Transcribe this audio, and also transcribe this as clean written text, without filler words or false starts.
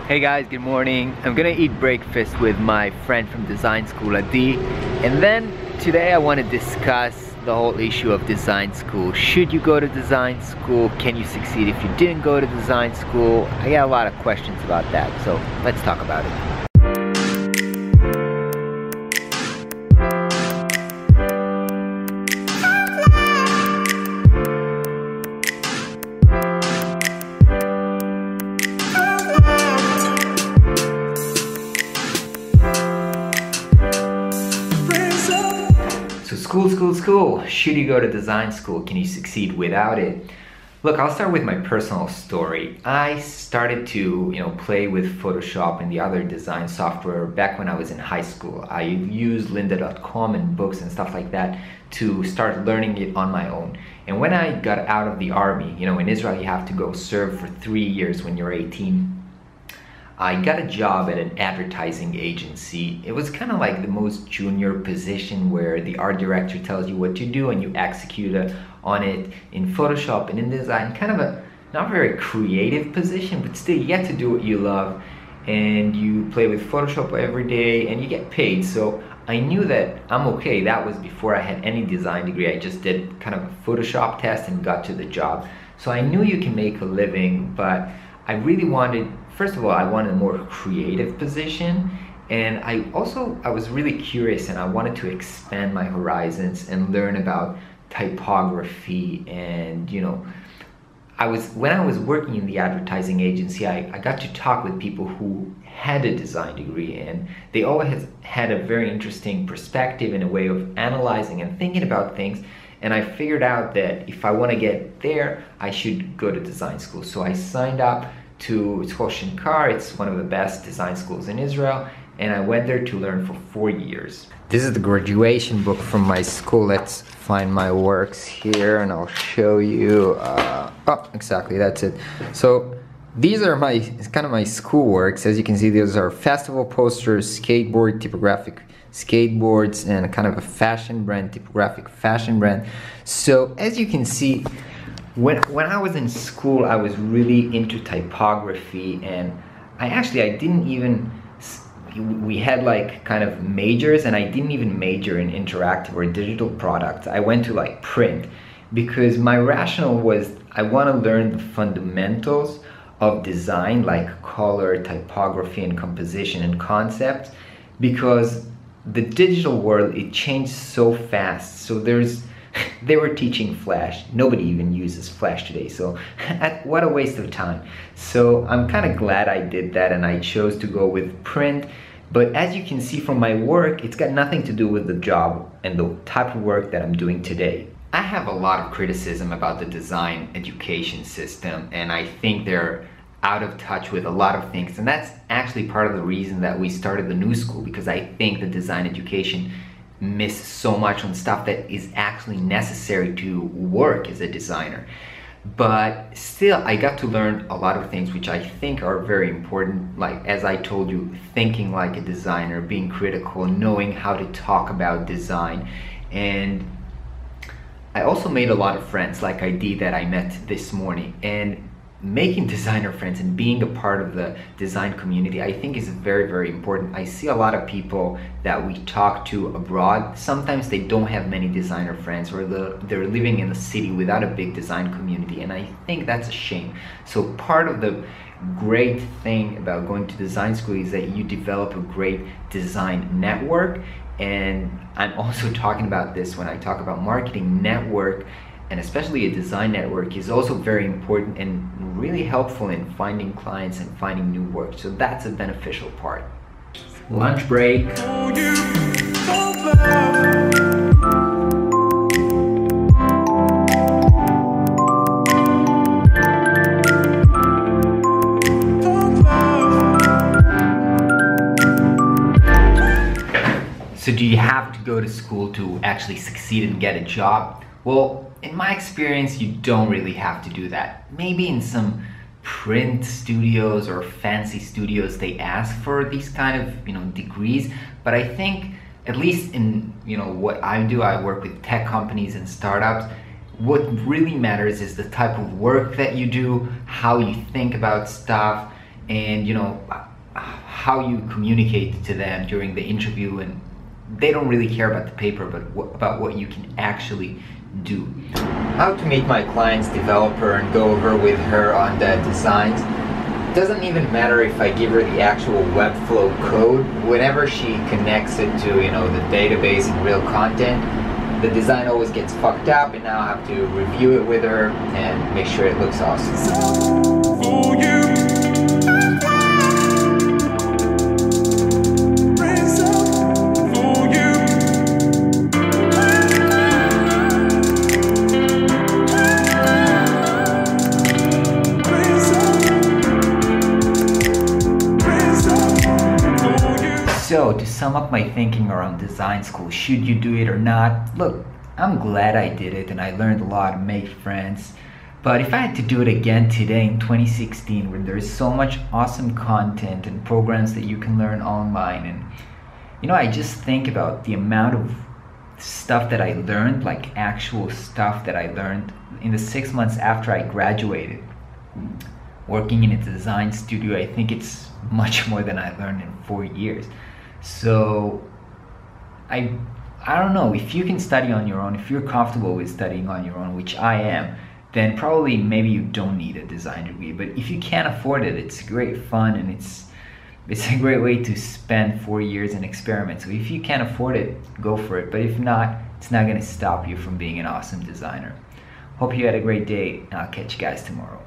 Hey guys, good morning. I'm gonna eat breakfast with my friend from design school, Alot, and then today I want to discuss the whole issue of design school. Should you go to design school? Can you succeed if you didn't go to design school? I got a lot of questions about that, so let's talk about it. School. Should you go to design school? Can you succeed without it? Look, I'll start with my personal story. I started to, play with Photoshop and the other design software back when I was in high school. I used lynda.com and books and stuff like that to start learning it on my own. And when I got out of the army, in Israel you have to go serve for 3 years when you're 18. I got a job at an advertising agency. It was kind of like the most junior position where the art director tells you what to do and you execute on it in Photoshop and in design. Kind of a not very creative position, but still you get to do what you love and you play with Photoshop every day and you get paid. So I knew that I'm okay. That was before I had any design degree. I just did kind of a Photoshop test and got to the job. So I knew you can make a living, but I really wanted, first of all, I wanted a more creative position, and I was really curious and I wanted to expand my horizons and learn about typography. And when I was working in the advertising agency, I got to talk with people who had a design degree, and they always had a very interesting perspective and a way of analyzing and thinking about things. And I figured out that if I want to get there, I should go to design school. So I signed up to, it's called Shankar, it's one of the best design schools in Israel, and I went there to learn for 4 years. This is the graduation book from my school. Let's find my works here and I'll show you. Oh, exactly, that's it. So these are kind of my school works. As you can see, these are festival posters, skateboard, typographic skateboards, and kind of a fashion brand, typographic fashion brand. So as you can see, when I was in school, I was really into typography, and we had like kind of majors, and I didn't even major in interactive or digital products. I went to like print because my rationale was I want to learn the fundamentals of design, like color, typography, and composition and concepts, because the digital world, it changed so fast. So they were teaching Flash. Nobody even uses Flash today, so what a waste of time. So I'm kind of glad I did that and I chose to go with print. But as you can see from my work, it's got nothing to do with the job and the type of work that I'm doing today. I have a lot of criticism about the design education system, and I think they're out of touch with a lot of things, and that's actually part of the reason that we started the new school, because I think the design education missed so much on stuff that is actually necessary to work as a designer. But still, I got to learn a lot of things which I think are very important, like as I told you, thinking like a designer, being critical, knowing how to talk about design. And I also made a lot of friends like ID that I met this morning, and making designer friends and being a part of the design community, I think, is very, very important. I see a lot of people that we talk to abroad. Sometimes they don't have many designer friends, or they're living in a city without a big design community, and I think that's a shame. So part of the great thing about going to design school is that you develop a great design network. And I'm also talking about this when I talk about marketing. Network, and especially a design network, is also very important and really helpful in finding clients and finding new work. So that's a beneficial part. Lunch break. So do you have to go to school to actually succeed and get a job? Well, in my experience, you don't really have to do that. Maybe in some print studios or fancy studios, they ask for these kind of, degrees. But I think, at least in, what I do, I work with tech companies and startups. What really matters is the type of work that you do, how you think about stuff, and how you communicate to them during the interview, and they don't really care about the paper, but about what you can actually do. How to meet my client's developer and go over with her on the designs. Doesn't even matter if I give her the actual Webflow code. Whenever she connects it to the database and real content, the design always gets fucked up, and now I have to review it with her and make sure it looks awesome. So, to sum up my thinking around design school, should you do it or not? Look, I'm glad I did it and I learned a lot and made friends. But if I had to do it again today in 2016, when there's so much awesome content and programs that you can learn online, and I just think about the amount of stuff that I learned, like actual stuff that I learned in the 6 months after I graduated. Working in a design studio, I think it's much more than I learned in 4 years. So I don't know, if you can study on your own, if you're comfortable with studying on your own, which I am, then probably maybe you don't need a design degree. But if you can't afford it, it's great fun, and it's a great way to spend 4 years and experiment. So if you can't afford it, go for it. But if not, it's not going to stop you from being an awesome designer. Hope you had a great day, and I'll catch you guys tomorrow.